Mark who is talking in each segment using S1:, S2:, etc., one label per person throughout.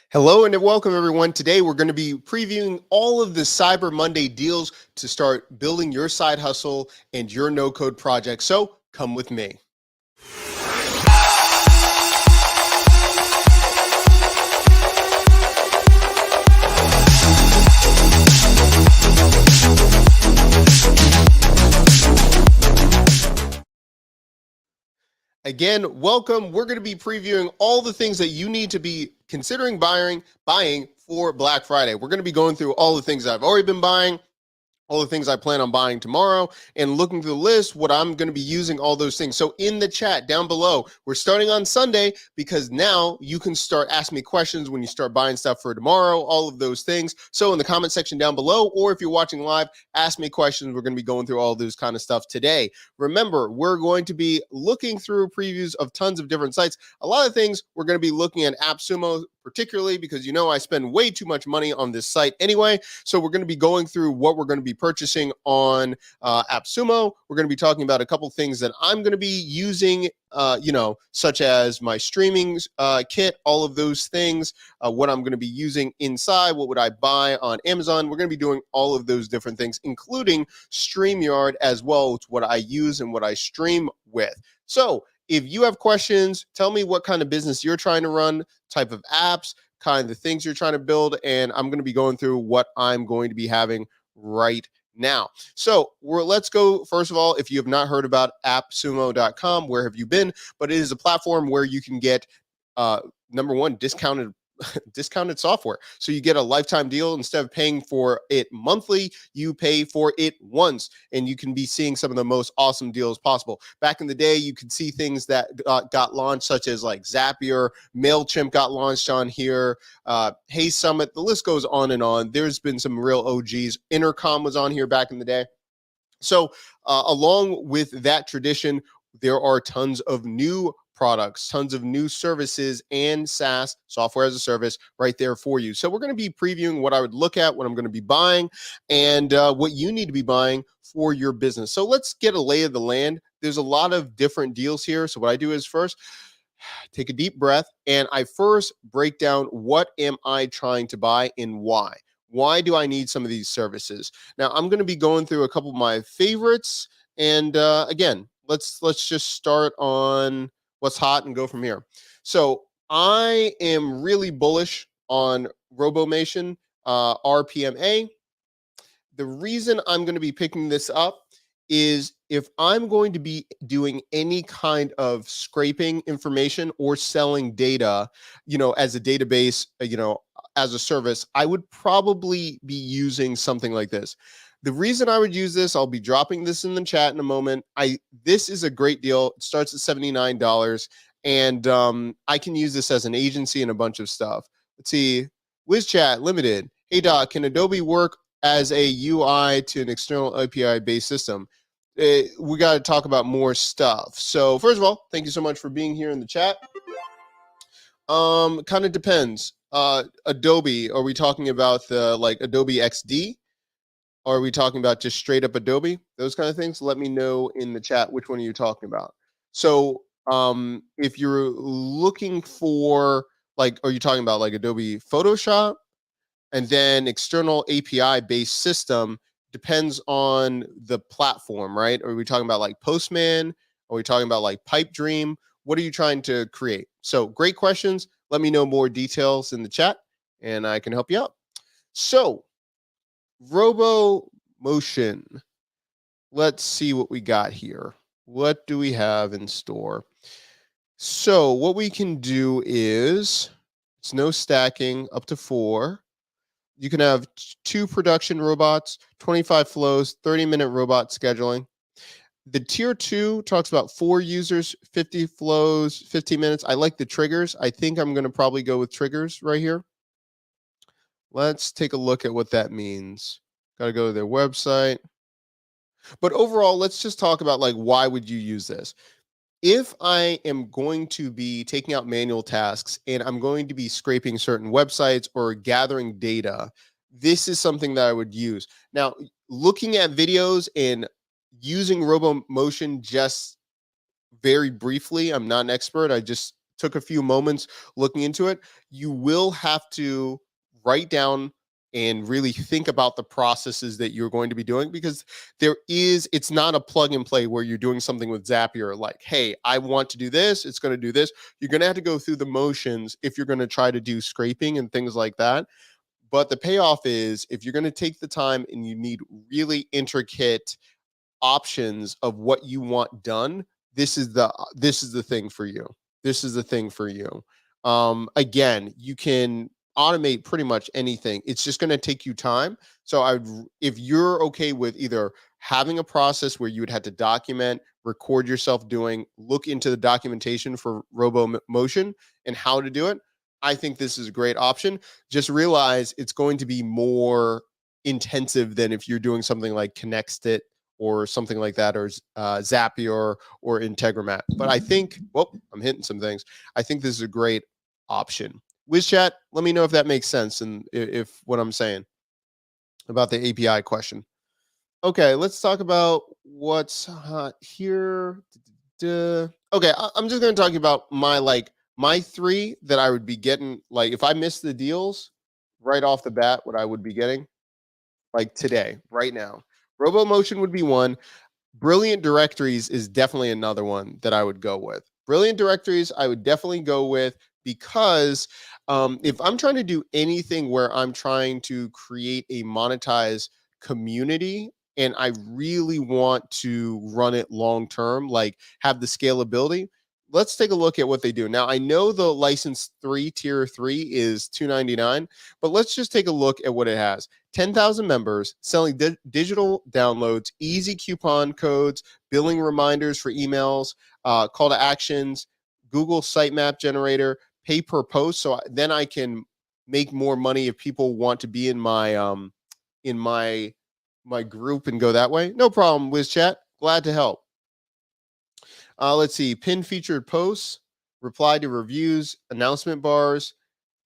S1: Hello and welcome everyone. Today we're going to be previewing all of the Cyber Monday deals to start building your side hustle and your no-code project. So come with me. Again, welcome. We're going to be previewing all the things that you need to be considering buying for Black Friday. We're going to be going through all the things I've already been buying, all the things I plan on buying tomorrow, and looking through the list, what I'm going to be using, all those things. So in the chat down below, we're starting on Sunday because now you can start asking me questions when you start buying stuff for tomorrow, all of those things. So in the comment section down below, or if you're watching live, ask me questions. We're going to be going through all those kind of stuff today. Remember, we're going to be looking through previews of tons of different sites. A lot of things we're going to be looking at AppSumo, particularly because I spend way too much money on this site anyway. So we're going to be going through what we're going to be purchasing on AppSumo. We're going to be talking about a couple things that I'm going to be using, such as my streaming kit, all of those things, what I'm going to be using inside, what would I buy on Amazon. We're going to be doing all of those different things, including StreamYard as well. It's what I use and what I stream with. So if you have questions, tell me what kind of business you're trying to run, type of apps, kind of things you're trying to build, and I'm going to be going through what I'm going to be having right now. So let's go. First of all, if you have not heard about appsumo.com, where have you been? But it is a platform where you can get, number one, discounted software. So you get a lifetime deal. Instead of paying for it monthly, you pay for it once, and you can be seeing some of the most awesome deals possible. Back in the day, you could see things that got launched, such as like Zapier, MailChimp got launched on here, Hey Summit, the list goes on and on. There's been some real OGs. Intercom was on here back in the day. So along with that tradition, there are tons of new products, tons of new services and SaaS, software as a service, right there for you. So we're going to be previewing what I would look at, what I'm going to be buying, and what you need to be buying for your business. So let's get a lay of the land. There's a lot of different deals here. So what I do is first, take a deep breath, and I first break down what am I trying to buy and why. Why do I need some of these services? Now, I'm going to be going through a couple of my favorites. And again, let's just start on what's hot and go from here. So I am really bullish on Robomation, RPMA. The reason I'm going to be picking this up is if I'm going to be doing any kind of scraping information or selling data, as a database, as a service, I would probably be using something like this. The reason I would use this, I'll be dropping this in the chat in a moment. This is a great deal. It starts at $79, and I can use this as an agency and a bunch of stuff. Let's see, WizChat Limited. Hey Doc, can Adobe work as a UI to an external API-based system? We got to talk about more stuff. So first of all, thank you so much for being here in the chat. Kind of depends. Adobe, are we talking about the Adobe XD? Or are we talking about just straight up Adobe? Those kind of things. Let me know in the chat which one are you talking about. So if you're looking for are you talking about Adobe Photoshop? And then external API based system depends on the platform, right? Are we talking about Postman? Are we talking about Pipedream? What are you trying to create? So great questions. Let me know more details in the chat and I can help you out. So Robomotion. Let's see what we got here. What do we have in store? So what we can do is, it's no stacking, up to 4. You can have 2 production robots, 25 flows, 30-minute robot scheduling. The tier 2 talks about 4 users, 50 flows, 15 minutes. I like the triggers. I think I'm going to probably go with triggers right here. Let's take a look at what that means. Got to go to their website. But overall, let's just talk about why would you use this? If I am going to be taking out manual tasks and I'm going to be scraping certain websites or gathering data, this is something that I would use. Now, looking at videos and using Robomotion just very briefly, I'm not an expert. I just took a few moments looking into it, you will have to write down and really think about the processes that you're going to be doing, because it's not a plug and play where you're doing something with Zapier like, hey, I want to do this, it's going to do this. You're going to have to go through the motions if you're going to try to do scraping and things like that. But the payoff is, if you're going to take the time and you need really intricate options of what you want done, this is the thing for you. This is the thing for you. Again, you can automate pretty much anything. It's just going to take you time. So if you're okay with either having a process where you would have to document, record yourself doing, look into the documentation for robo motion and how to do it, I think this is a great option. Just realize it's going to be more intensive than if you're doing something like Connextit or something like that, or Zapier or Integromat. But I think, well, I'm hitting some things. I think this is a great option. WizChat, let me know if that makes sense and if what I'm saying about the API question. Okay, let's talk about what's hot here. Okay, I'm just going to talk about my three that I would be getting. Like, if I miss the deals right off the bat, what I would be getting like today, right now. RoboMotion would be one. Brilliant Directories is definitely another one that I would go with. Brilliant Directories, I would definitely go with, because if I'm trying to do anything where I'm trying to create a monetized community and I really want to run it long term, like have the scalability, let's take a look at what they do. Now, I know the license 3, tier 3 is $299, but let's just take a look at what it has. 10,000 members, selling digital downloads, easy coupon codes, billing reminders for emails, call to actions, Google sitemap generator, pay per post. So then I can make more money if people want to be in my group and go that way. No problem, WizChat. Glad to help. Let's see. Pin featured posts, reply to reviews, announcement bars,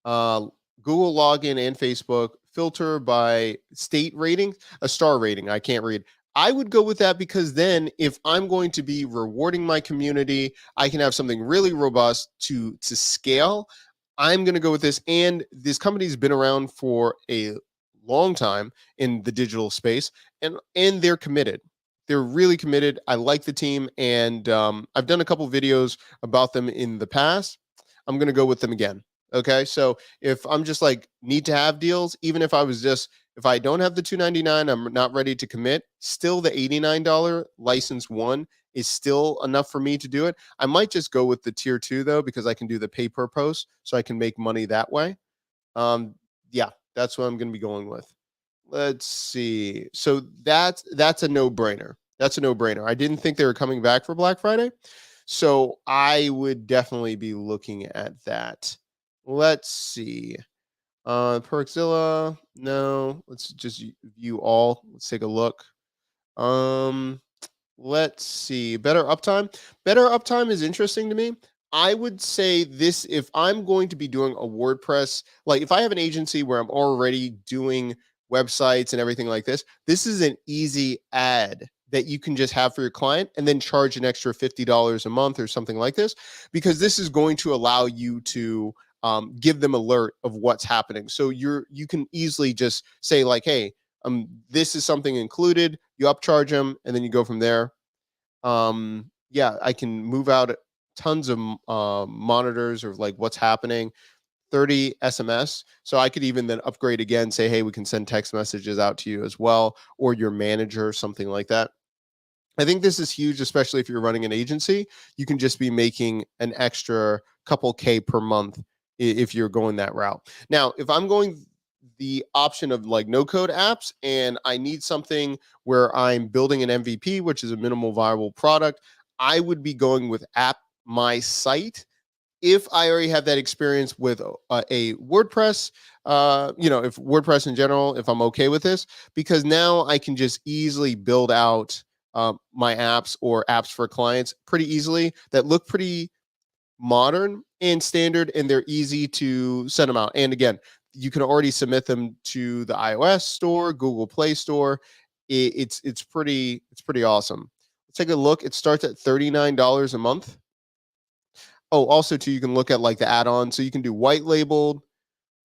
S1: uh, Google login and Facebook, filter by state rating, a star rating. I can't read. I would go with that, because then if I'm going to be rewarding my community, I can have something really robust to scale. I'm going to go with this. And this company's been around for a long time in the digital space, and they're committed. They're really committed. I like the team, and I've done a couple videos about them in the past. I'm going to go with them again. Okay, so if I'm just like need to have deals, even if I don't have the $299, I'm not ready to commit, still the $89 license one is still enough for me to do it. I might just go with the tier 2 though, because I can do the pay per post, so I can make money that way. Yeah, that's what I'm going to be going with. Let's see. So that's a no-brainer. That's a no-brainer. I didn't think they were coming back for Black Friday, so I would definitely be looking at that. Let's see. Perkzilla, no. Let's just view all. Let's take a look. Um, let's see. Better uptime. Better uptime is interesting to me. I would say this, if I'm going to be doing a WordPress, like if I have an agency where I'm already doing websites and everything like this is an easy ad that you can just have for your client and then charge an extra $50 a month or something like this, because this is going to allow you to give them alert of what's happening. So you can easily just say like, hey, this is something included. You upcharge them, and then you go from there. Yeah, I can move out tons of monitors of like what's happening. 30 SMS. So I could even then upgrade again, say, hey, we can send text messages out to you as well, or your manager, something like that. I think this is huge, especially if you're running an agency. You can just be making an extra couple K per month if you're going that route. Now, if I'm going the option of like no code apps and I need something where I'm building an MVP, which is a minimal viable product, I would be going with App My Site. If I already have that experience with a WordPress, if WordPress in general, if I'm okay with this, because now I can just easily build out my apps or apps for clients pretty easily that look pretty modern and standard, and they're easy to send them out. And again, you can already submit them to the iOS store, Google Play Store. It's pretty awesome. Let's take a look. It starts at $39 a month. Oh, also too, you can look at like the add-on. So you can do white labeled,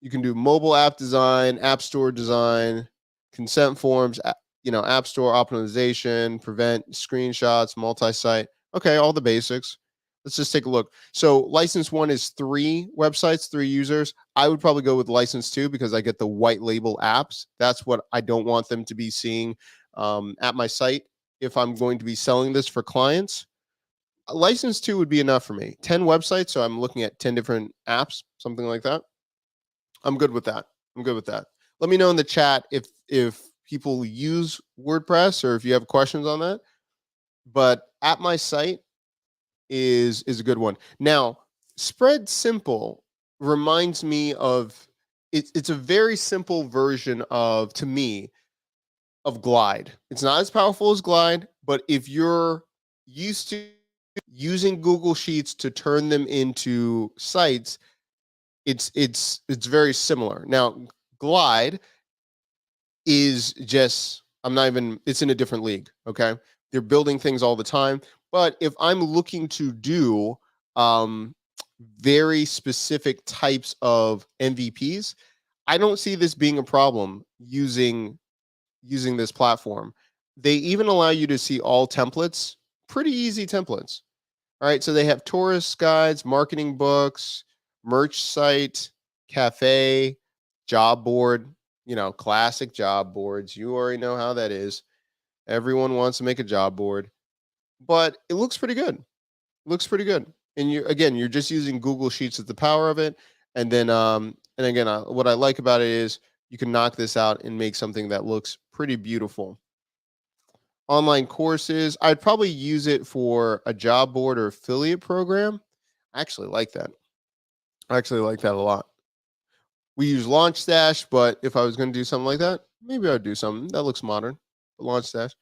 S1: you can do mobile app design, app store design, consent forms, app store optimization, prevent screenshots, multi-site. Okay, all the basics. Let's just take a look. So license one is 3 websites, 3 users. I would probably go with license 2 because I get the white label apps. That's what I don't want them to be seeing at my site if I'm going to be selling this for clients. A license 2 would be enough for me. 10 websites, so I'm looking at 10 different apps, something like that. I'm good with that. I'm good with that. Let me know in the chat if people use WordPress or if you have questions on that. But at my site is a good one. Now, Spread Simple reminds me of it's a very simple version of, to me, of Glide. It's not as powerful as Glide, but if you're used to using Google Sheets to turn them into sites, it's very similar. Now, Glide is just, I'm not even, it's in a different league. Okay. They're building things all the time. But if I'm looking to do um, very specific types of MVPs, I don't see this being a problem using this platform. They even allow you to see all templates, pretty easy templates. All right. So they have tourist guides, marketing books, merch site, cafe, job board, classic job boards. You already know how that is. Everyone wants to make a job board, but it looks pretty good. Looks pretty good. And you're just using Google Sheets as the power of it. And then, what I like about it is you can knock this out and make something that looks pretty beautiful. Online courses, I'd probably use it for a job board or affiliate program. I actually like that. I actually like that a lot. We use Launch Stash, but if I was going to do something like that, maybe I'd do something that looks modern. Launch Stash.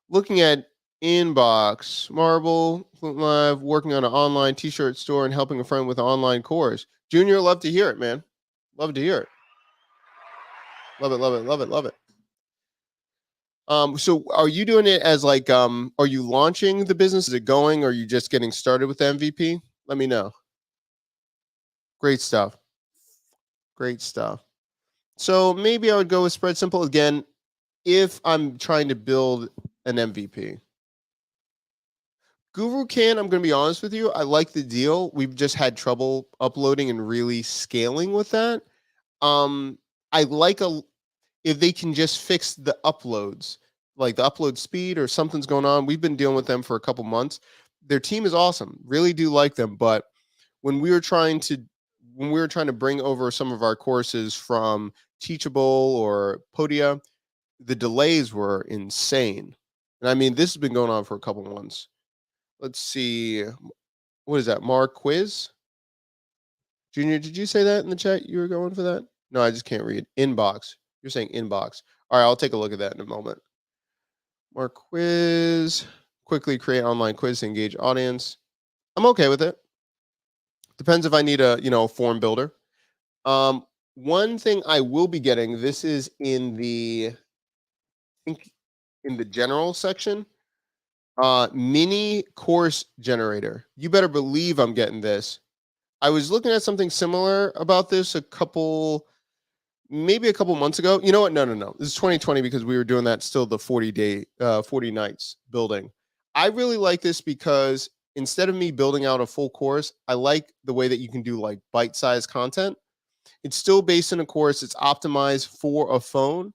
S1: Looking at Inbox, Marble, Fluent Live, working on an online t-shirt store and helping a friend with an online course. Junior, love to hear it, man. Love to hear it. Love it, love it, love it, love it. So are you doing it as like, are you launching the business? Is it going? Or are you just getting started with the MVP? Let me know. Great stuff. Great stuff. So maybe I would go with Spread Simple again if I'm trying to build an MVP. GuruCan, I'm going to be honest with you, I like the deal. We've just had trouble uploading and really scaling with that. I like if they can just fix the uploads, like the upload speed or something's going on. We've been dealing with them for a couple months. Their team is awesome. Really do like them, but when we were trying to bring over some of our courses from Teachable or Podia, the delays were insane. And I mean, this has been going on for a couple months. Let's see. What is that? Mark Quiz? Junior, did you say that in the chat? You were going for that? No, I just can't read. Inbox. You're saying inbox. All right, I'll take a look at that in a moment. Mark Quiz. Quickly create online quiz to engage audience. I'm okay with it. Depends if I need a form builder. One thing I will be getting, this is in the general section. Mini course generator. You better believe I'm getting this. I was looking at something similar about this maybe a couple months ago. You know what? No. This is 2020 because we were doing that still the 40 nights building. I really like this because instead of me building out a full course, I like the way that you can do like bite-sized content. It's still based in a course. It's optimized for a phone.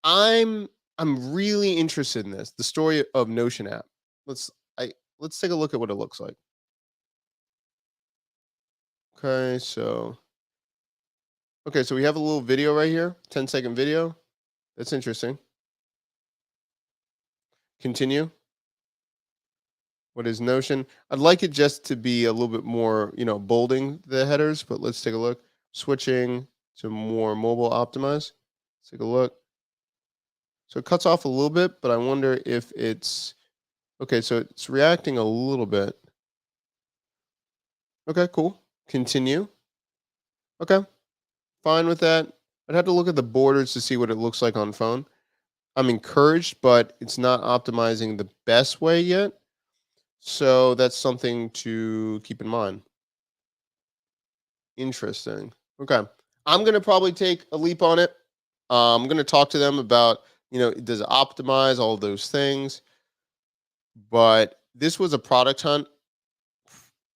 S1: I'm really interested in this. The story of Notion app. Let's take a look at what it looks like. Okay, so we have a little video right here, 10-second video. That's interesting. Continue. What is Notion? I'd like it just to be a little bit more, bolding the headers, but let's take a look. Switching to more mobile optimized. Let's take a look. So it cuts off a little bit, but I wonder if it's okay. So it's reacting a little bit. Okay, cool. Continue. Okay, fine with that. I'd have to look at the borders to see what it looks like on phone. I'm encouraged, but it's not optimizing the best way yet. So that's something to keep in mind. Interesting. Okay. I'm going to probably take a leap on it. I'm going to talk to them about, does it optimize all those things? But this was a product hunt,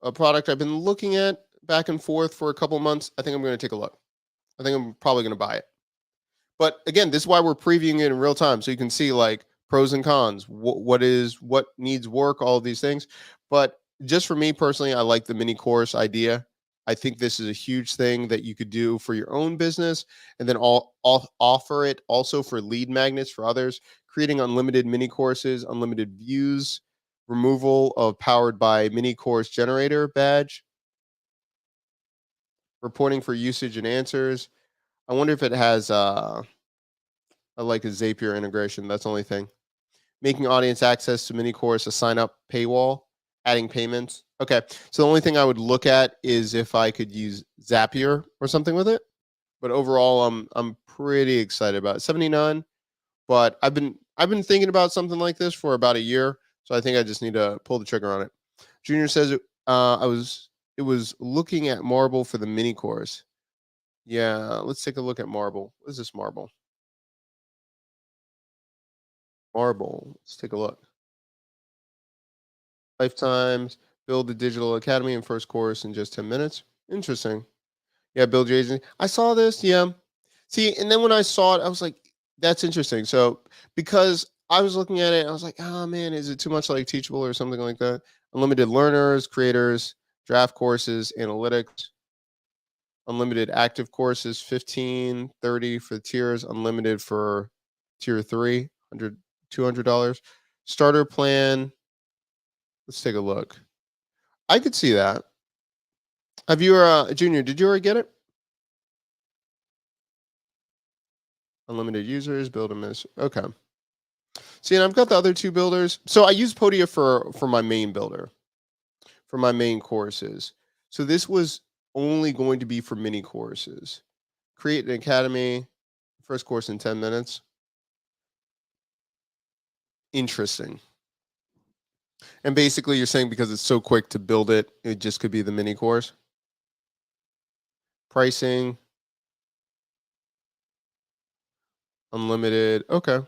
S1: a product I've been looking at back and forth for a couple of months. I think I'm going to take a look. I think I'm probably going to buy it. But again, this is why we're previewing it in real time, so you can see like pros and cons, what needs work, all of these things. But just for me personally, I like the mini course idea. I think this is a huge thing that you could do for your own business, and then all offer it also for lead magnets for others. Creating unlimited mini courses, unlimited views, removal of powered by mini course generator badge, reporting for usage and answers. I wonder if it has like a Zapier integration. That's the only thing. Making audience access to mini course a sign up paywall, adding payments. Okay. So the only thing I would look at is if I could use Zapier or something with it. But overall, I'm pretty excited about it. 79. But I've been thinking about something like this for about a year. So I think I just need to pull the trigger on it. Junior says it was looking at Marble for the mini course. Yeah, let's take a look at Marble. What is this Marble? Marble. Let's take a look. Lifetimes, build a digital academy in first course in just 10 minutes. Interesting. Yeah, build your agency. I saw this. Yeah. See, and then when I saw it, I was like, that's interesting. So, because I was looking at it, I was like, oh man, is it too much like Teachable or something like that? Unlimited learners, creators, draft courses, analytics, unlimited active courses, 15, 30 for tiers, unlimited for tier 3, $200. Starter plan. Let's take a look. I could see that. Have you, Junior? Did you already get it? Unlimited users, build a miss. Okay. See, and I've got the other two builders. So I use Podia for my main builder, for my main courses. So this was only going to be for mini courses. Create an academy, first course in 10 minutes. Interesting. And basically, you're saying because it's so quick to build it, it just could be the mini course. Pricing, unlimited. Okay.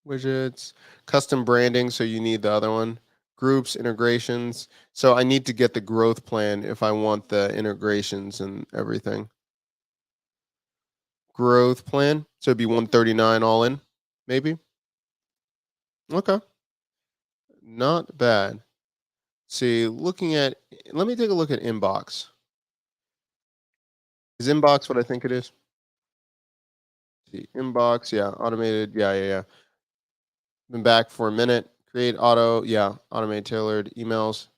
S1: Widgets, custom branding. So you need the other one. Groups, integrations. So I need to get the growth plan if I want the integrations and everything. Growth plan. So it'd be 139 all in, maybe. Okay. Not bad. See, looking at, let me take a look at inbox. Is inbox what I think it is? See, inbox, yeah, automated, yeah. Been back for a minute. Create auto, yeah, automate tailored emails.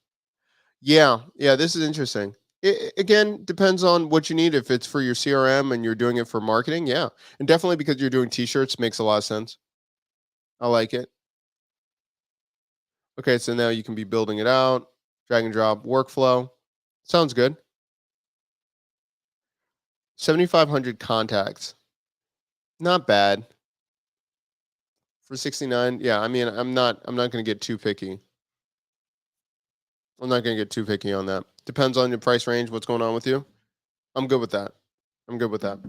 S1: Yeah, this is interesting. It, again, depends on what you need. If it's for your CRM and you're doing it for marketing, yeah. And definitely because you're doing t-shirts makes a lot of sense. I like it. Okay, so now you can be building it out, drag and drop workflow. Sounds good. 7,500 contacts. Not bad. For 69. Yeah, I mean, I'm not going to get too picky. I'm not going to get too picky on that. Depends on your price range, what's going on with you. I'm good with that. I'm good with that.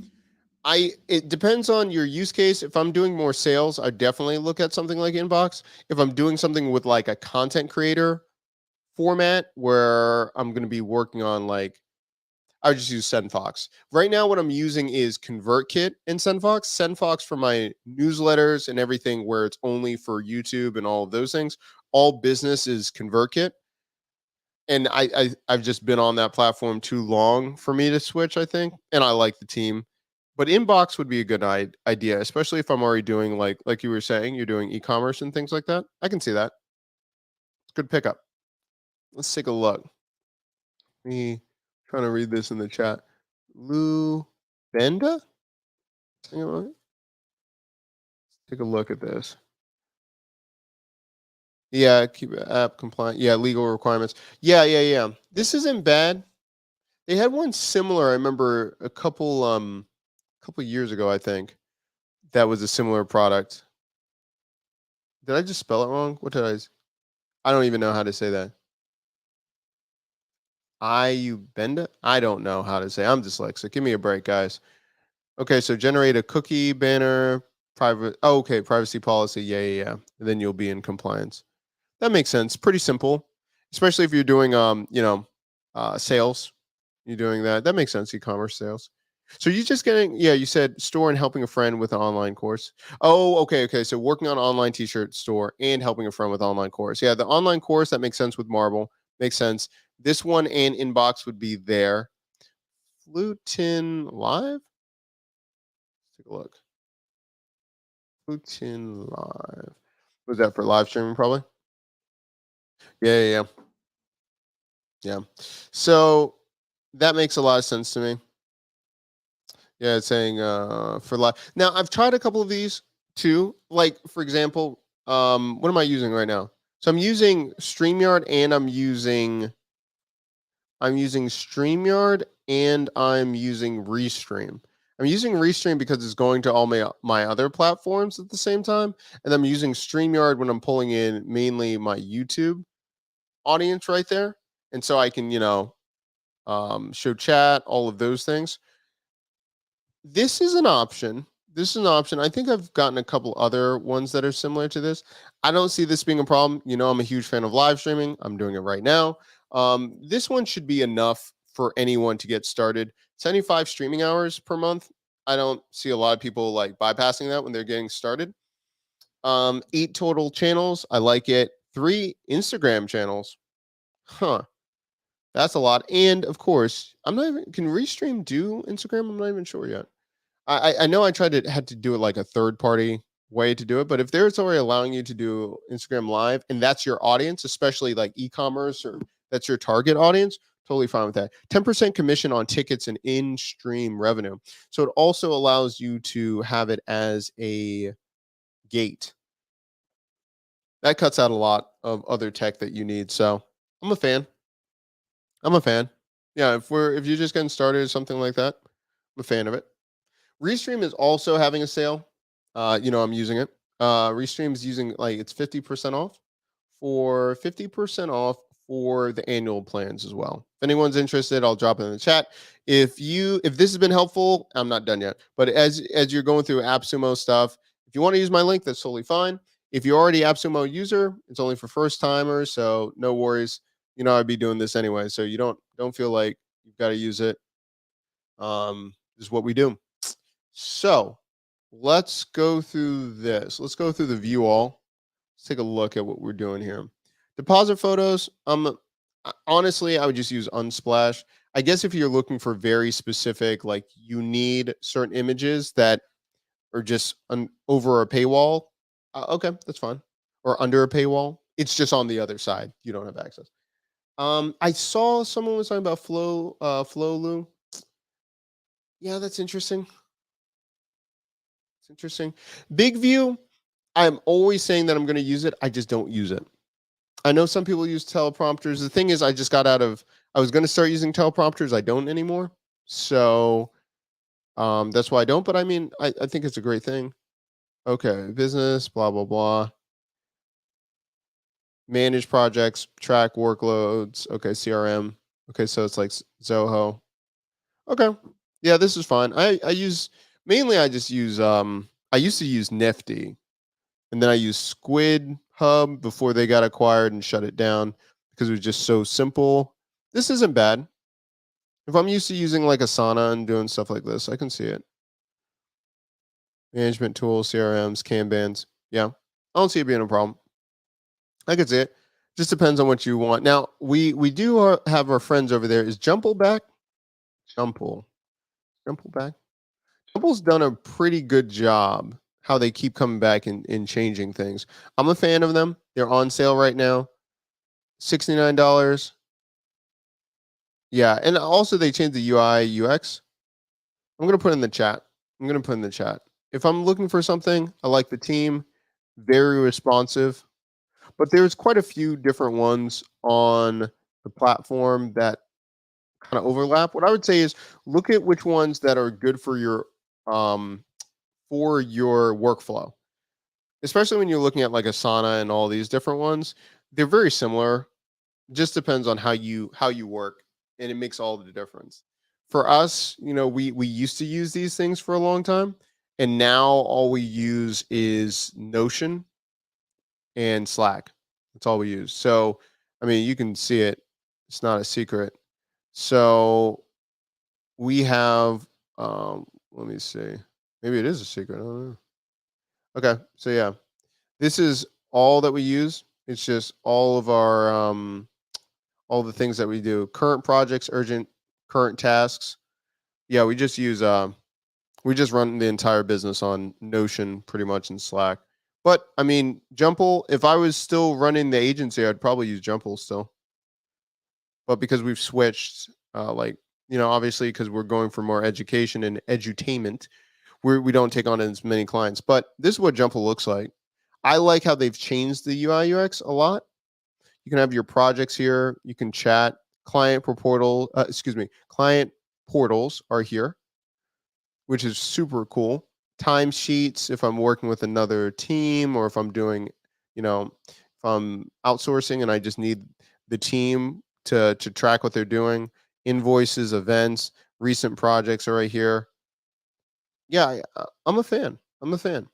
S1: It depends on your use case. If I'm doing more sales, I definitely look at something like Inbox. If I'm doing something with like a content creator format where I'm going to be working on like I would just use SendFox. Right now, what I'm using is ConvertKit and SendFox. SendFox for my newsletters and everything where it's only for YouTube and all of those things. All business is ConvertKit. And I've just been on that platform too long for me to switch, I think. And I like the team. But inbox would be a good idea, especially if I'm already doing like you were saying, you're doing e-commerce and things like that. I can see that. It's good pickup. Let's take a look. Me trying to read this in the chat. Lou Benda? Take a look at this. Yeah, keep app compliant. Yeah, legal requirements. Yeah. This isn't bad. They had one similar. I remember a couple years ago. I think that was a similar product. Did I just spell it wrong? What did I? I don't even know how to say that. Ayubenda? I don't know how to say. I'm dyslexic. Give me a break, guys. Okay, so generate a cookie banner, private. Oh, okay, privacy policy. Yeah, yeah, yeah. And then you'll be in compliance. That makes sense. Pretty simple, especially if you're doing sales. You're doing that. That makes sense. E-commerce sales. So you just getting, yeah, you said store and helping a friend with an online course. Oh, okay, okay. So working on online t-shirt store and helping a friend with online course. Yeah, the online course that makes sense with Marble. Makes sense. This one and inbox would be there. Flutin live. Let's take a look. Flutin live. Was that for live streaming? Probably. Yeah, yeah, yeah. Yeah. So that makes a lot of sense to me. Yeah, it's saying for live. Now I've tried a couple of these too. Like for example, what am I using right now? So I'm using StreamYard and I'm using StreamYard and I'm using Restream. I'm using Restream because it's going to all my other platforms at the same time. And I'm using StreamYard when I'm pulling in mainly my YouTube audience right there. And so I can, show chat, all of those things. This is an option. This is an option. I think I've gotten a couple other ones that are similar to this. I don't see this being a problem. I'm a huge fan of live streaming. I'm doing it right now. This one should be enough for anyone to get started. 75 streaming hours per month. I don't see a lot of people like bypassing that when they're getting started. 8 total channels. I like it. 3 Instagram channels. Huh. That's a lot. And of course, I'm not even can Restream do Instagram? I'm not even sure yet. I know I tried to had to do it like a third party way to do it, but if there's already allowing you to do Instagram live and that's your audience, especially like e-commerce or that's your target audience, totally fine with that. 10% commission on tickets and in-stream revenue. So it also allows you to have it as a gate. That cuts out a lot of other tech that you need. So I'm a fan. I'm a fan. Yeah, if you're just getting started or something like that, I'm a fan of it. Restream is also having a sale. I'm using it. Restream is using like it's 50% off for 50% off for the annual plans as well. If anyone's interested, I'll drop it in the chat. If this has been helpful, I'm not done yet. But as you're going through AppSumo stuff, if you want to use my link, that's totally fine. If you're already AppSumo user, it's only for first timers, so no worries. I'd be doing this anyway, so you don't feel like you've got to use it. This is what we do. So let's go through this. Let's go through the view all. Let's take a look at what we're doing here. Deposit photos. Honestly, I would just use Unsplash. I guess if you're looking for very specific, like you need certain images that are just over a paywall, okay, that's fine. Or under a paywall, it's just on the other side. You don't have access. I saw someone was talking about Flowlu. Yeah, that's interesting. It's interesting. Big view. I'm always saying that I'm going to use it. I just don't use it. I know some people use teleprompters. The thing is, I was going to start using teleprompters. I don't anymore. So that's why I don't. But I mean, I think it's a great thing. Okay. Business, blah, blah, blah. Manage projects, track workloads. Okay. CRM. Okay. So it's like Zoho. Okay. Yeah, this is fine. I just use, I used to use Nifty. And then I used Squid Hub before they got acquired and shut it down because it was just so simple. This isn't bad. If I'm used to using like Asana and doing stuff like this, I can see it. Management tools, CRMs, Kanbans. Yeah, I don't see it being a problem. I can see it. Just depends on what you want. Now we do have our friends over there. Is Jumple back? Jumple, Jumple back. Jumple's done a pretty good job. How they keep coming back and changing things. I'm a fan of them. They're on sale right now. $69. Yeah, and also they changed the UI UX. I'm gonna put in the chat. I'm gonna put in the chat. If I'm looking for something, I like the team, very responsive. But there's quite a few different ones on the platform that kind of overlap. What I would say is look at which ones that are good um for your workflow. Especially when you're looking at like Asana and all these different ones. They're very similar. Just depends on how you work. and it makes all the difference. For us, we used to use these things for a long time, and now all we use is Notion and Slack. That's all we use. So, I mean, you can see it. It's not a secret. So we have, let me see. Maybe it is a secret. I don't know. Okay. So yeah, this is all that we use. It's just all of our, all the things that we do. Current projects, urgent, current tasks. Yeah, we just run the entire business on Notion pretty much in Slack. But I mean, Jumple, if I was still running the agency, I'd probably use Jumple still. But because we've switched, obviously because we're going for more education and edutainment, we don't take on as many clients. But this is what Jumple looks like. I like how they've changed the UI UX a lot. You can have your projects here. You can chat. Client portals are here, which is super cool. Timesheets, if I'm working with another team or if I'm doing, if I'm outsourcing and I just need the team to track what they're doing. Invoices, events, recent projects are right here. Yeah, I'm a fan. I'm a fan.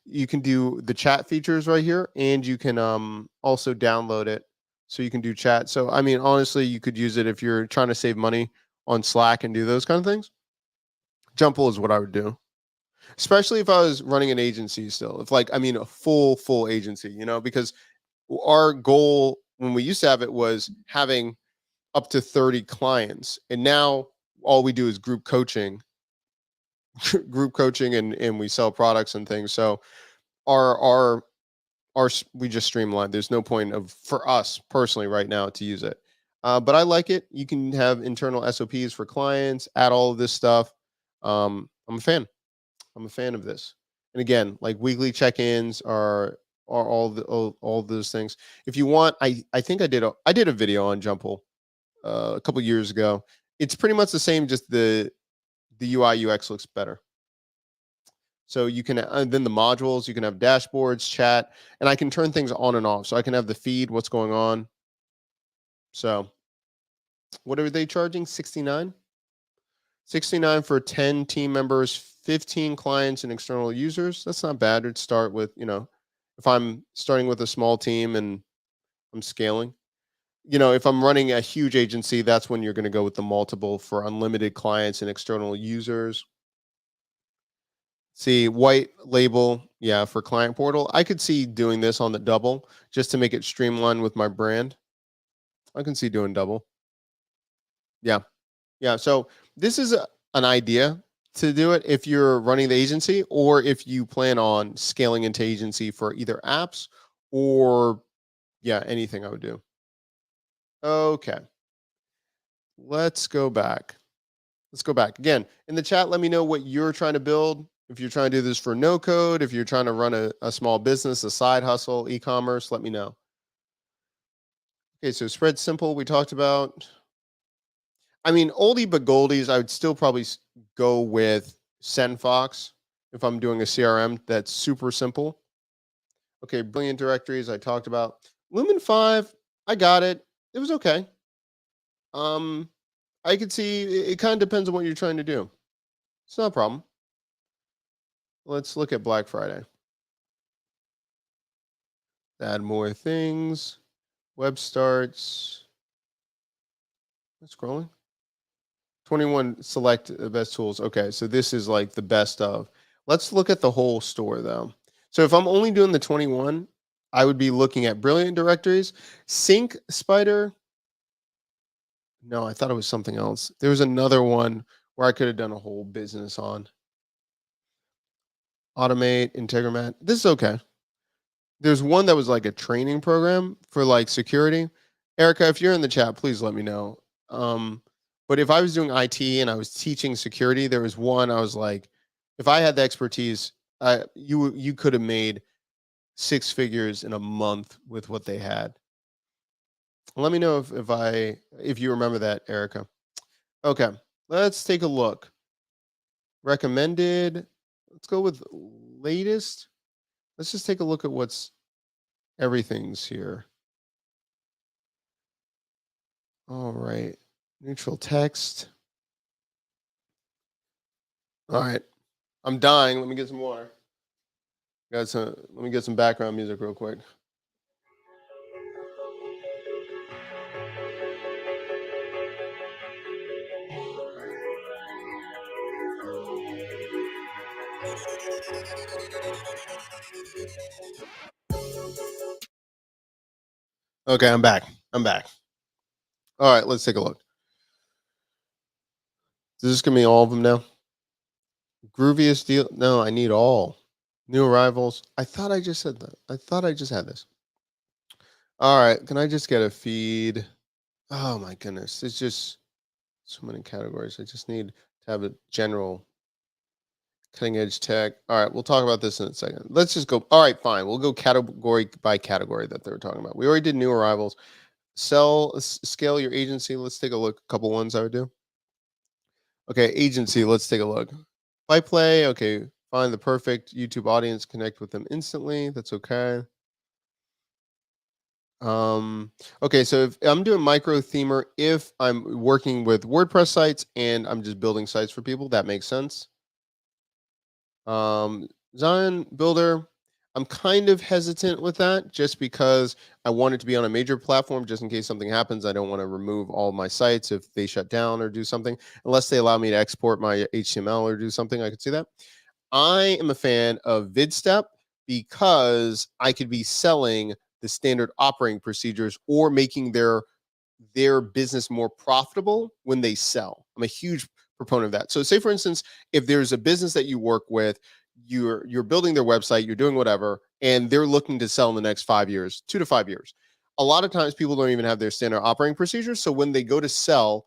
S1: You can do the chat features right here, and you can also download it so you can do chat. So I mean, honestly, you could use it if you're trying to save money on Slack and do those kind of things. Jumple is what I would do, especially if I was running an agency still. If like, I mean, a full agency, because our goal when we used to have it was having up to 30 clients, and now all we do is group coaching, and we sell products and things. So our our we just streamlined. There's no point of for us personally right now to use it. But I like it. You can have internal SOPs for clients, add all of this stuff. I'm a fan. I'm a fan of this. And again, like weekly check-ins are all those things. If you want, I think I did a video on Jumple a couple years ago. It's pretty much the same, just the UI UX looks better. So you can then the modules, you can have dashboards, chat, and I can turn things on and off. So I can have the feed, what's going on. So what are they charging? 69? 69 for 10 team members, 15 clients and external users. That's not bad to start with, if I'm starting with a small team and I'm scaling. If I'm running a huge agency, that's when you're going to go with the multiple for unlimited clients and external users. See, white label, yeah, for client portal. I could see doing this on the double just to make it streamlined with my brand. I can see doing double. Yeah. Yeah. So this is an idea to do it if you're running the agency or if you plan on scaling into agency for either apps or, yeah, anything I would do. Okay. Let's go back. Let's go back again in the chat. Let me know what you're trying to build. If you're trying to do this for no code, if you're trying to run a small business, a side hustle, e-commerce, let me know. Okay, so spread simple, we talked about. I mean, oldie but goldies, I would still probably go with SendFox if I'm doing a CRM that's super simple. Okay, brilliant directories, I talked about. Lumen 5, I got it. It was okay. Um, I could see it kind of depends on what you're trying to do. It's not a problem. Let's look at Black Friday. Add more things. Web starts. Scrolling. 21 select the best tools. Okay, so this is like the best of. Let's look at the whole store though. So if I'm only doing the 21, I would be looking at Brilliant Directories, Sync Spider. No, I thought it was something else. There was another one where I could have done a whole business on. Automate, Integromat. This is okay. There's one that was like a training program for like security. Erica, if you're in the chat, please let me know. But if I was doing IT and I was teaching security, there was one I was like, if I had the expertise, you could have made six figures in a month with what they had. Let me know if you remember that, Erica. Okay, let's take a look. Recommended. Let's go with latest. Let's just take a look at what's everything's here. All right. Neutral text. All right. I'm dying. Let me get some water. Let me get some background music real quick. Okay, I'm back. All right, let's take a look. Is this gonna be all of them now? Grooviest deal? No, I need all. New arrivals. I thought I just said that. I thought I just had this. All right, can I just get a feed? Oh my goodness, it's just so many categories. I just need to have a general cutting edge tech. All right, we'll talk about this in a second. Let's just go. All right, fine. We'll go category by category that they were talking about. We already did new arrivals. Scale your agency. Let's take a look. A couple ones I would do. Okay, agency. Let's take a look. By play. Okay, find the perfect YouTube audience. Connect with them instantly. That's okay. Um, okay, so if I'm doing micro themer, if I'm working with WordPress sites and I'm just building sites for people, that makes sense. Zion Builder, I'm kind of hesitant with that just because I want it to be on a major platform just in case something happens. I don't want to remove all my sites if they shut down or do something, unless they allow me to export my HTML or do something. I could see that. I am a fan of VidStep because I could be selling the standard operating procedures or making their business more profitable when they sell. I'm a huge proponent of that. So say for instance, if there's a business that you work with, you're building their website, you're doing whatever, and they're looking to sell in the next 5 years, 2 to 5 years. A lot of times people don't even have their standard operating procedures. So when they go to sell,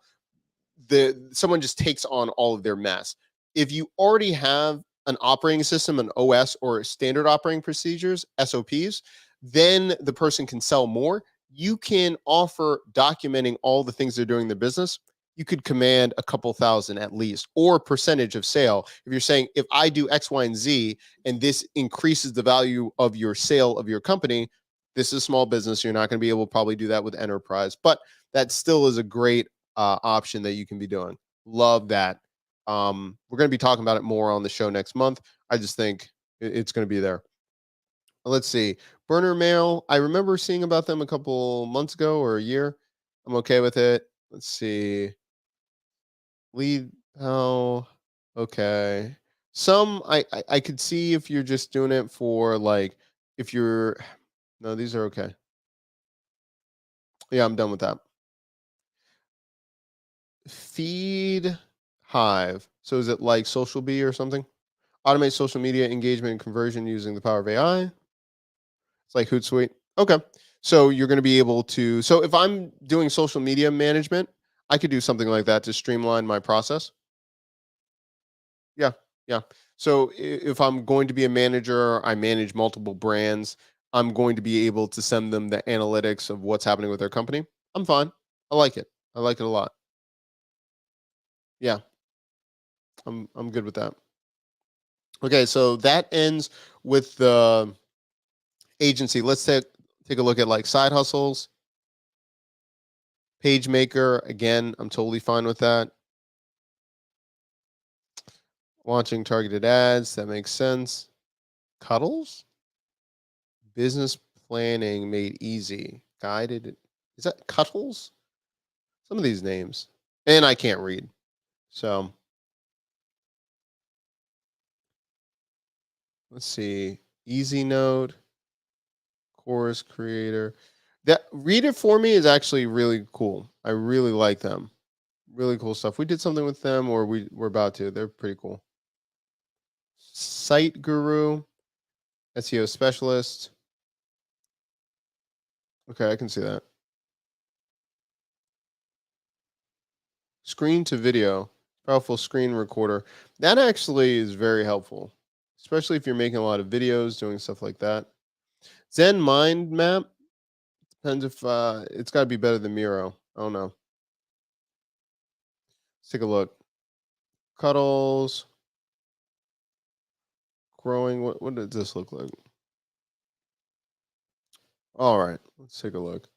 S1: someone just takes on all of their mess. If you already have an operating system, an OS, or standard operating procedures, SOPs, then the person can sell more. You can offer documenting all the things they're doing in the business. You could command a couple thousand at least, or percentage of sale. If you're saying, if I do X, Y, and Z, and this increases the value of your sale of your company, this is a small business. You're not going to be able to probably do that with enterprise, but that still is a great option that you can be doing. Love that. We're going to be talking about it more on the show next month. I just think it's going to be there. Let's see. Burner Mail. I remember seeing about them a couple months ago or a year. I'm okay with it. Let's see. Lead. Oh, okay. Some I could see if you're just doing it for like if you're. No, these are okay. Yeah, I'm done with that. Feed Hive. So is it like Social Bee or something? Automate social media engagement and conversion using the power of AI. It's like Hootsuite. Okay. So you're going to be able to. So if I'm doing social media management, I could do something like that to streamline my process. Yeah. Yeah. So if I'm going to be a manager, I manage multiple brands. I'm going to be able to send them the analytics of what's happening with their company. I'm fine. I like it. I like it a lot. Yeah. I'm good with that. Okay, so that ends with the agency. Let's take a look at like side hustles, page maker. Again, I'm totally fine with that. Launching targeted ads, that makes sense. Cuddles, business planning made easy. Guided. Is that Cuddles? Some of these names, and I can't read. So let's see. Easy Note, course creator. That read it for me is actually really cool. I really like them. Really cool stuff. We did something with them, or we're about to. They're pretty cool. Site Guru, SEO specialist. Okay, I can see that. Screen to video, powerful screen recorder. That actually is very helpful, especially if you're making a lot of videos, doing stuff like that. Zen Mind Map depends if it's got to be better than Miro. I don't know. Let's take a look. Cuddles, growing. What does this look like? All right, let's take a look.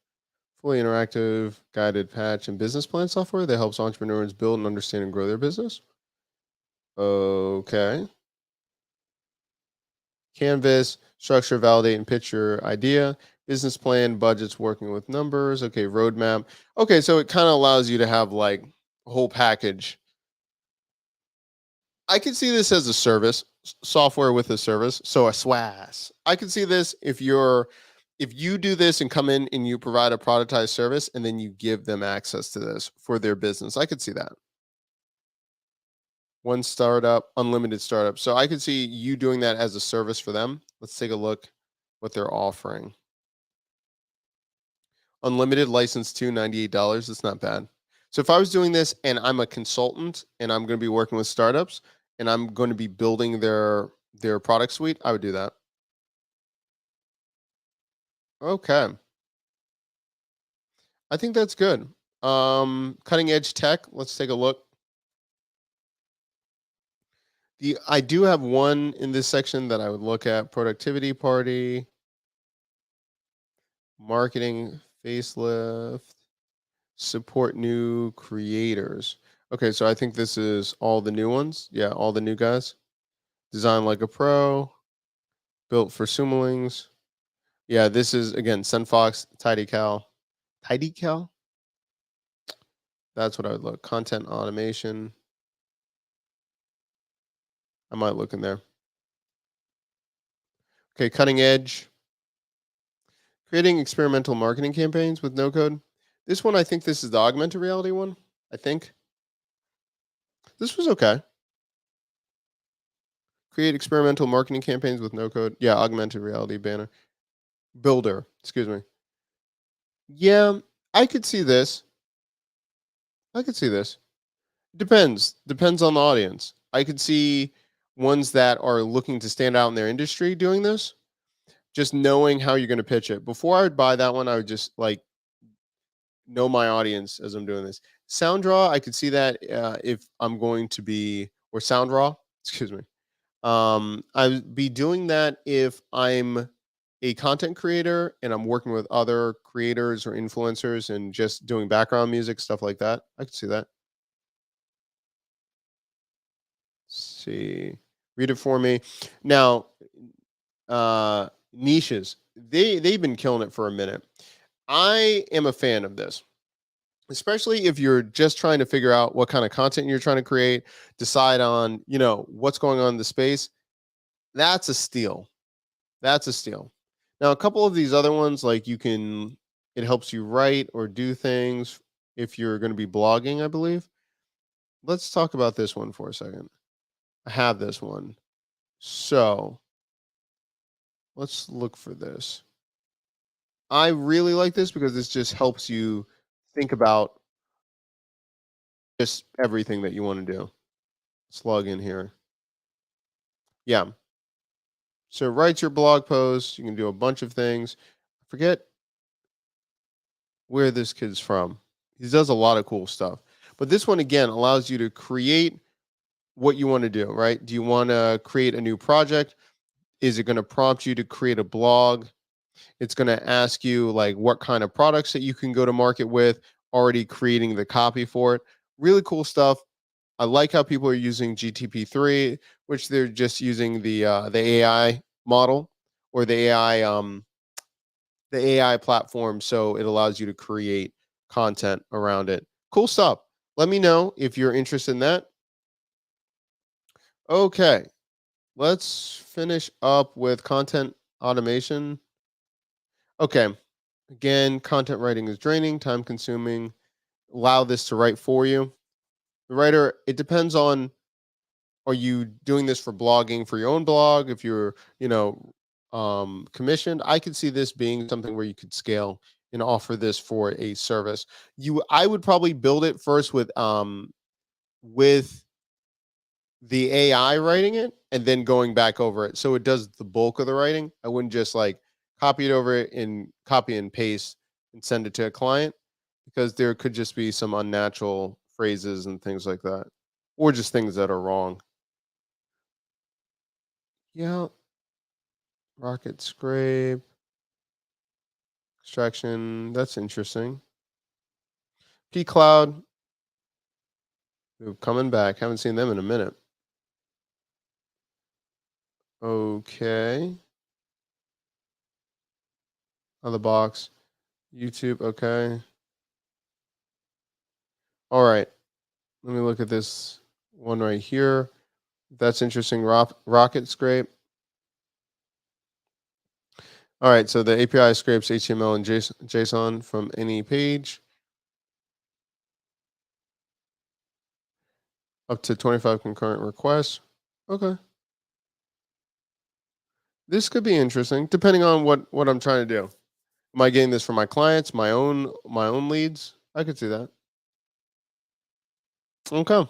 S1: Fully interactive guided patch and business plan software that helps entrepreneurs build and understand and grow their business. Okay. Canvas, structure, validate, and pitch your idea. Business plan, budgets, working with numbers. Okay, roadmap. Okay, so it kind of allows you to have like a whole package. I can see this as a service, software with a service. So a SWAS. I can see this if you do this and come in and you provide a productized service and then you give them access to this for their business. I could see that. One startup, unlimited startup. So I could see you doing that as a service for them. Let's take a look what they're offering. Unlimited license to $98. That's not bad. So if I was doing this and I'm a consultant and I'm going to be working with startups and I'm going to be building their product suite, I would do that. Okay. I think that's good. Cutting edge tech. Let's take a look. I do have one in this section that I would look at: productivity party, marketing facelift, support new creators. Okay, so I think this is all the new ones. Yeah, all the new guys. Design like a pro, built for Sumolings. Yeah, this is again SunFox, TidyCal. TidyCal? That's what I would look. Content automation. I might look in there. Okay, cutting edge. Creating experimental marketing campaigns with no code. This one, I think this is the augmented reality one. I think this was okay. Create experimental marketing campaigns with no code. Yeah, augmented reality banner builder. Excuse me. Yeah, I could see this. I could see this. Depends on the audience. I could see ones that are looking to stand out in their industry doing this. Just knowing how you're going to pitch it. Before I would buy that one, I would just like know my audience as I'm doing this. Sound draw, I could see that if I'm going to be or sound raw. Excuse me. I would be doing that if I'm a content creator and I'm working with other creators or influencers and just doing background music, stuff like that. I could see that. See. Read it for me. Now, niches. They've been killing it for a minute. I am a fan of this, especially if you're just trying to figure out what kind of content you're trying to create, decide on, what's going on in the space. That's a steal. That's a steal. Now, a couple of these other ones, like it helps you write or do things if you're going to be blogging, I believe. Let's talk about this one for a second. I have this one. So let's look for this. I really like this because this just helps you think about just everything that you want to do. Let's log in here. Yeah. So write your blog posts. You can do a bunch of things. I forget where this kid's from. He does a lot of cool stuff. But this one again allows you to create what you want to do, right? Do you want to create a new project? Is it going to prompt you to create a blog? It's going to ask you like what kind of products that you can go to market with, already creating the copy for it. Really cool stuff. I like how people are using GTP3, which they're just using the AI model or the AI platform, so it allows you to create content around it. Cool stuff. Let me know if you're interested in that. Okay, let's finish up with content automation. Okay, again, content writing is draining, time consuming. Allow this to write for you. The writer, it depends on, are you doing this for blogging for your own blog? If you're, commissioned, I could see this being something where you could scale and offer this for a service. I would probably build it first with the AI writing it and then going back over it. So it does the bulk of the writing. I wouldn't just like copy it over it and copy and paste and send it to a client because there could just be some unnatural phrases and things like that, or just things that are wrong. Yeah, Rocket Scrape. Extraction. That's interesting. P Cloud. Coming back. Haven't seen them in a minute. Okay. On the box. YouTube. Okay. All right. Let me look at this one right here. That's interesting. Rocket scrape. All right. So the API scrapes HTML and JSON from any page up to 25 concurrent requests. Okay. This could be interesting depending on what I'm trying to do. Am I getting this for my clients, my own leads? I could see that. Okay.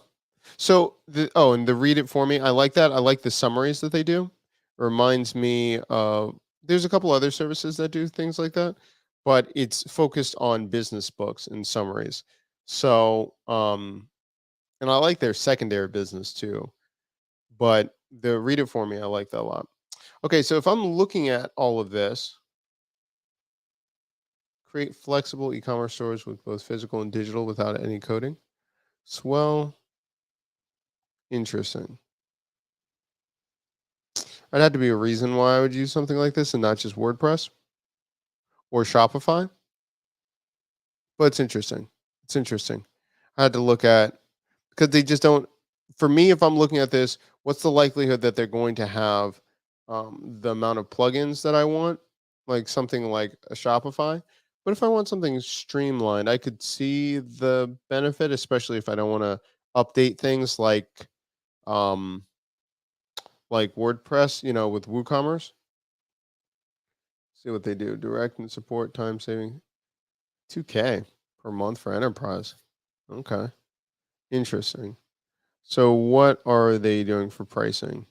S1: So and the read it for me. I like that. I like the summaries that they do. Reminds me of there's a couple other services that do things like that, but it's focused on business books and summaries. So and I like their secondary business too. But the read it for me, I like that a lot. Okay, so if I'm looking at all of this, create flexible e-commerce stores with both physical and digital without any coding. Swell, interesting. I'd have to be a reason why I would use something like this and not just WordPress or Shopify. But it's interesting. It's interesting. I had to look at because they just don't. For me, if I'm looking at this, what's the likelihood that they're going to have the amount of plugins that I want, like something like a Shopify? But if I want something streamlined, I could see the benefit, especially if I don't want to update things um, like WordPress, with WooCommerce. See what they do. Direct and support time saving. 2K per month for enterprise. Okay. Interesting. So what are they doing for pricing?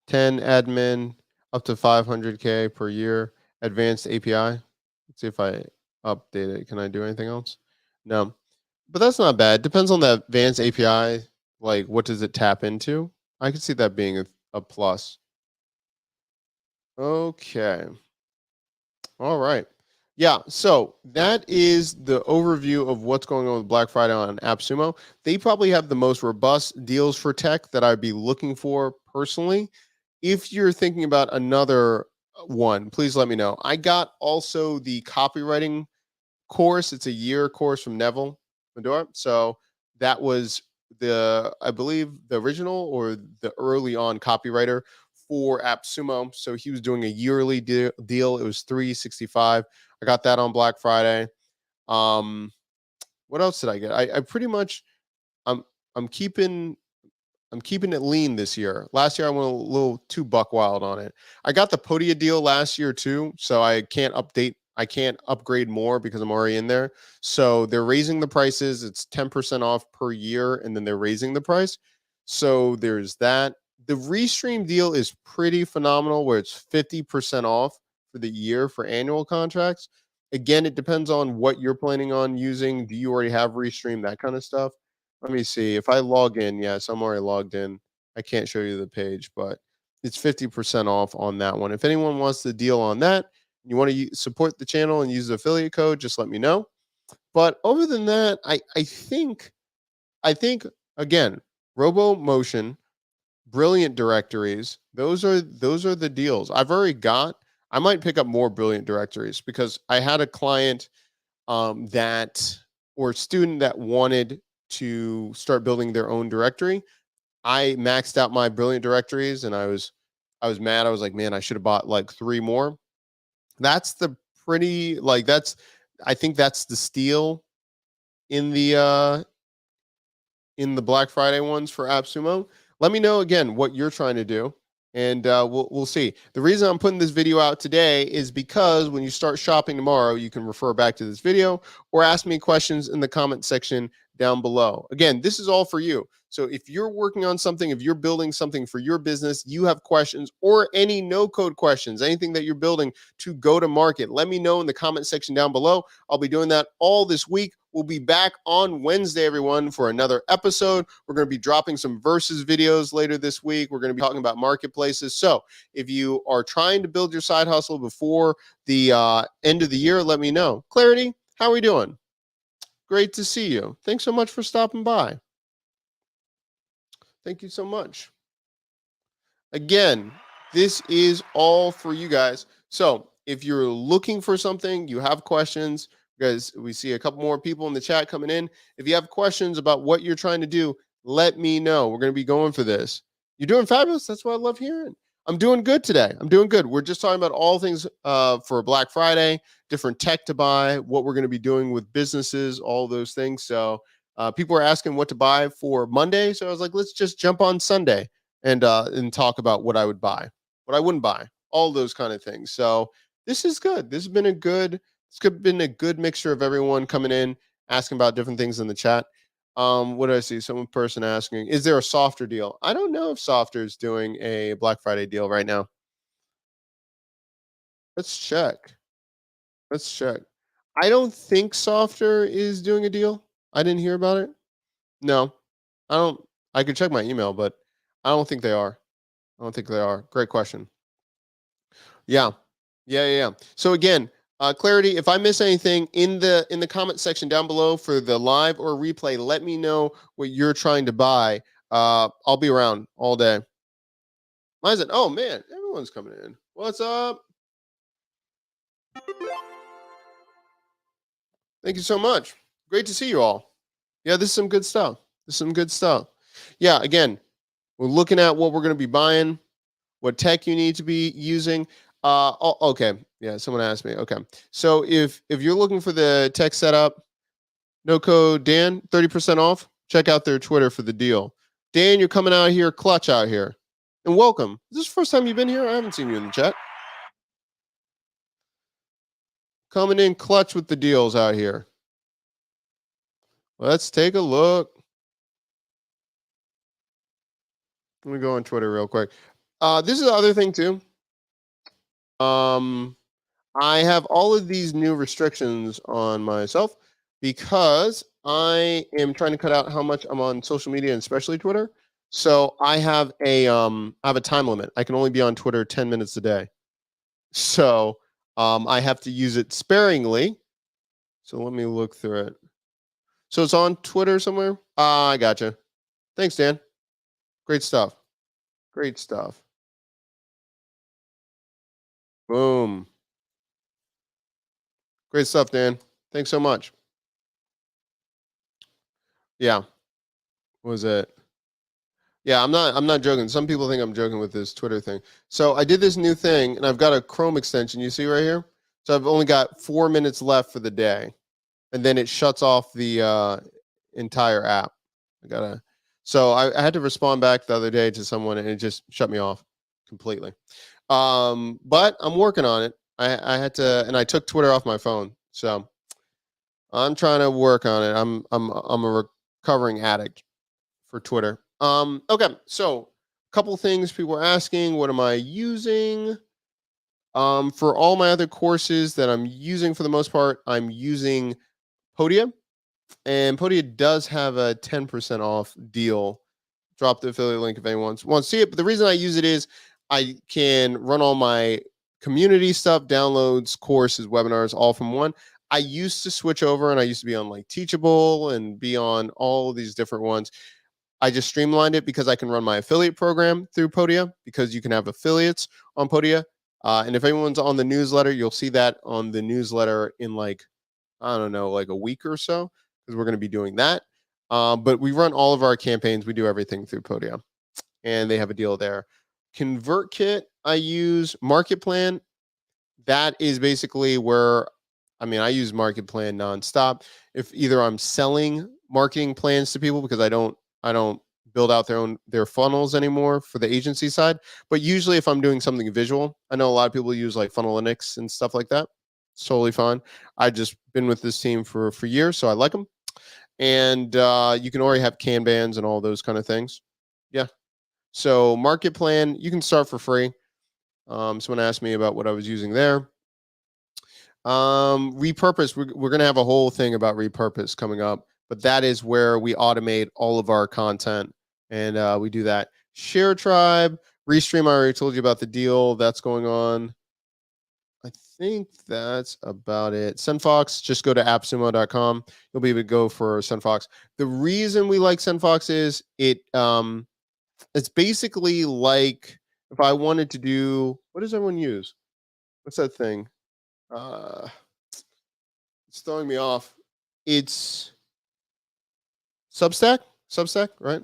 S1: 10 admin up to 500K per year. Advanced API. Let's see if I update it. Can I do anything else? No. But that's not bad. Depends on the advanced API. Like what does it tap into? I could see that being a plus. Okay. All right. Yeah, so that is the overview of what's going on with Black Friday on AppSumo. They probably have the most robust deals for tech that I'd be looking for personally. If you're thinking about another one, please let me know. I got also the copywriting course. It's a year course from Neville Medora. So that was I believe, the original or the early on copywriter for AppSumo. So he was doing a yearly deal. It was 365. I got that on Black Friday. What else did I get? I pretty much I'm I'm keeping I'm keeping it lean this year. Last year I went a little too buck wild on it. I got the Podia deal last year too, so I can't upgrade more because I'm already in there. So they're raising the prices. It's 10% off per year, and then they're raising the price. So there's that. The Restream deal is pretty phenomenal, where it's 50% off for the year for annual contracts. Again, it depends on what you're planning on using. Do you already have Restream? That kind of stuff. Let me see. If I log in, yes, I'm already logged in. I can't show you the page, but it's 50% off on that one. If anyone wants the deal on that, you want to support the channel and use the affiliate code, just let me know. But other than that, I think again, RoboMotion, brilliant directories. Those are the deals. I might pick up more brilliant directories because I had a client that or student that wanted to start building their own directory. I maxed out my brilliant directories and I was mad. I was like, man, I should have bought like three more. That's the pretty like that's I think that's the steal in the Black Friday ones for AppSumo. Let me know again what you're trying to do, and we'll see. The reason I'm putting this video out today is because when you start shopping tomorrow, you can refer back to this video or ask me questions in the comment section down below. Again, this is all for you. So if you're working on something, if you're building something for your business, you have questions or any no-code questions, anything that you're building to go to market, let me know in the comment section down below. I'll be doing that all this week. We'll be back on Wednesday, everyone, for another episode. We're going to be dropping some versus videos later this week. We're going to be talking about marketplaces. So if you are trying to build your side hustle before the end of the year, let me know. Clarity, how are we doing? Great to see you. Thanks so much for stopping by. Thank you so much. Again, this is all for you guys. So if you're looking for something, you have questions, because we see a couple more people in the chat coming in. If you have questions about what you're trying to do, let me know. We're going to be going for this. You're doing fabulous. That's what I love hearing. I'm doing good today. I'm doing good. We're just talking about all things for Black Friday, different tech to buy, what we're going to be doing with businesses, all those things. So people are asking what to buy for Monday. So I was like, let's just jump on Sunday and talk about what I would buy, what I wouldn't buy, all those kind of things. So this is good. This has been been a good mixture of everyone coming in, asking about different things in the chat. What do I see? Some person asking, is there a Softer deal? I don't know if Softer is doing a Black Friday deal right now. Let's check. Let's check. I don't think Softer is doing a deal. I didn't hear about it. No, I don't. I could check my email, but I don't think they are. I don't think they are. Great question. Yeah. Yeah. So again, clarity, if I miss anything in the comment section down below for the live or replay, let me know what you're trying to buy. I'll be around all day. Mine's it. Oh man, everyone's coming in. What's up? Thank you so much. Great to see you all. Yeah, this is some good stuff. This is some good stuff. Yeah, again, we're looking at what we're going to be buying, what tech you need to be using. Okay. Yeah, someone asked me. Okay. So if you're looking for the tech setup, no code Dan, 30% off. Check out their Twitter for the deal. Dan, you're coming out here clutch out here. And welcome. Is this the first time you've been here? I haven't seen you in the chat. Coming in clutch with the deals out here. Let's take a look. Let me go on Twitter real quick. This is the other thing too. I have all of these new restrictions on myself because I am trying to cut out how much I'm on social media and especially Twitter. So I have a time limit. I can only be on Twitter 10 minutes a day. So I have to use it sparingly. So let me look through it. So it's on Twitter somewhere. I gotcha. Thanks, Dan. Great stuff. Great stuff. Boom. Great stuff, Dan. Thanks so much. Yeah. What was it? Yeah, I'm not joking. Some people think I'm joking with this Twitter thing. So I did this new thing and I've got a Chrome extension you see right here. So I've only got 4 minutes left for the day. And then it shuts off the entire app. I had to respond back the other day to someone and it just shut me off completely. But I'm working on it. I had to, and I took Twitter off my phone. So I'm trying to work on it. I'm a recovering addict for Twitter. Okay, so a couple things people are asking. What am I using? For all my other courses that I'm using for the most part, I'm using Podia. And Podia does have a 10% off deal. Drop the affiliate link if anyone wants to see it. But the reason I use it is I can run all my community stuff, downloads, courses, webinars, all from one. I used to switch over and I used to be on like Teachable and be on all these different ones. I just streamlined it because I can run my affiliate program through Podia because you can have affiliates on Podia. And if anyone's on the newsletter, you'll see that on the newsletter in like, I don't know, like a week or so, because we're going to be doing that. But we run all of our campaigns. We do everything through Podia and they have a deal there. ConvertKit, I use Market Plan. That is basically where, I use Market Plan nonstop. If either I'm selling marketing plans to people because I don't build out their funnels anymore for the agency side. But usually if I'm doing something visual, I know a lot of people use like Funnelytics and stuff like that. It's totally fine. I just been with this team for years, so I like them. And you can already have Kanbans and all those kind of things. Yeah. So Market Plan, you can start for free. Someone asked me about what I was using there. Repurpose. We're going to have a whole thing about repurpose coming up, but that is where we automate all of our content, and we do that. Share Tribe, Restream. I already told you about the deal that's going on. I think that's about it. SendFox, just go to appsumo.com. You'll be able to go for SendFox. The reason we like SendFox is it's basically like if I wanted to do, what does everyone use? What's that thing? It's throwing me off. It's Substack, right?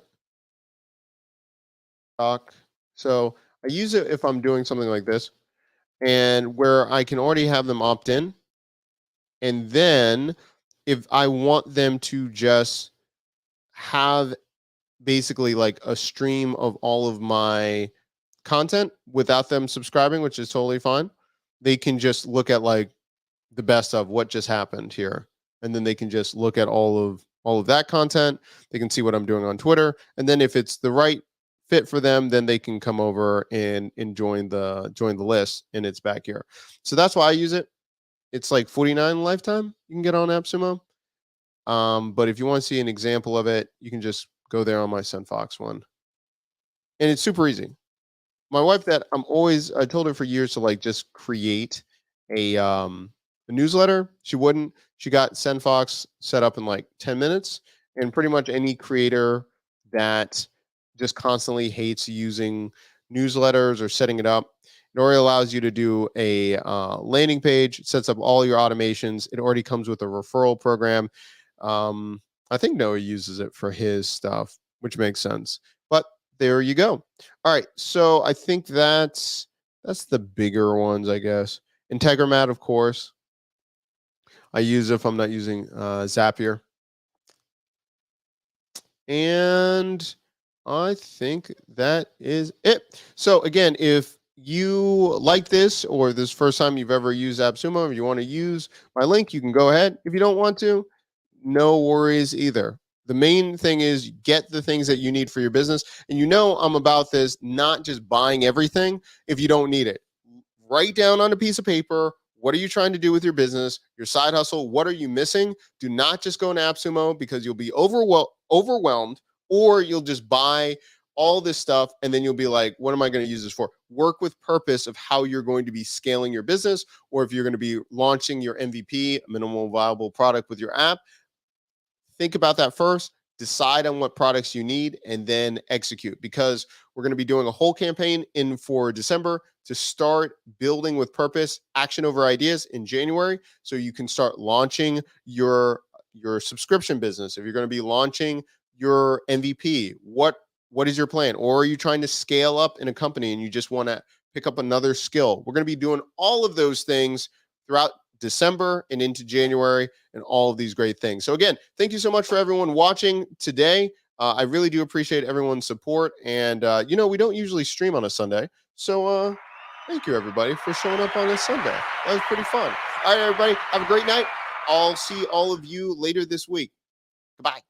S1: Doc. So I use it if I'm doing something like this, and where I can already have them opt in. And then if I want them to just have basically like a stream of all of my content without them subscribing, which is totally fine, they can just look at like the best of what just happened here. And then they can just look at all of that content. They can see what I'm doing on Twitter. And then if it's the right fit for them, then they can come over and join the list, and it's back here. So that's why I use it. It's like $49 lifetime you can get on AppSumo. But if you want to see an example of it, you can just go there on my SendFox one. And it's super easy. My wife, that I told her for years to like just create a newsletter. She wouldn't. She got SendFox set up in like 10 minutes. And pretty much any creator that just constantly hates using newsletters or setting it up, it already allows you to do a landing page. It sets up all your automations. It already comes with a referral program. I think Noah uses it for his stuff, which makes sense. But there you go. All right. So I think that's the bigger ones, I guess. Integromat, of course. I use if I'm not using Zapier. And I think that is it. So again, if you like this, or this first time you've ever used AppSumo, if you want to use my link, you can go ahead. If you don't want to, no worries either. The main thing is get the things that you need for your business. And I'm about this, not just buying everything if you don't need it. Write down on a piece of paper, what are you trying to do with your business, your side hustle? What are you missing? Do not just go into AppSumo, because you'll be overwhelmed, or you'll just buy all this stuff and then you'll be like, what am I going to use this for? Work with purpose of how you're going to be scaling your business, or if you're going to be launching your MVP, minimum viable product, with your app. Think about that first. Decide on what products you need and then execute, because we're going to be doing a whole campaign for December to start building with purpose, action over ideas in January, so you can start launching your subscription business. If you're going to be launching your MVP, what is your plan? Or are you trying to scale up in a company and you just want to pick up another skill? We're going to be doing all of those things throughout December and into January, and all of these great things. So again, thank you so much for everyone watching today. I really do appreciate everyone's support. And, we don't usually stream on a Sunday. So thank you, everybody, for showing up on a Sunday. That was pretty fun. All right, everybody, have a great night. I'll see all of you later this week. Goodbye.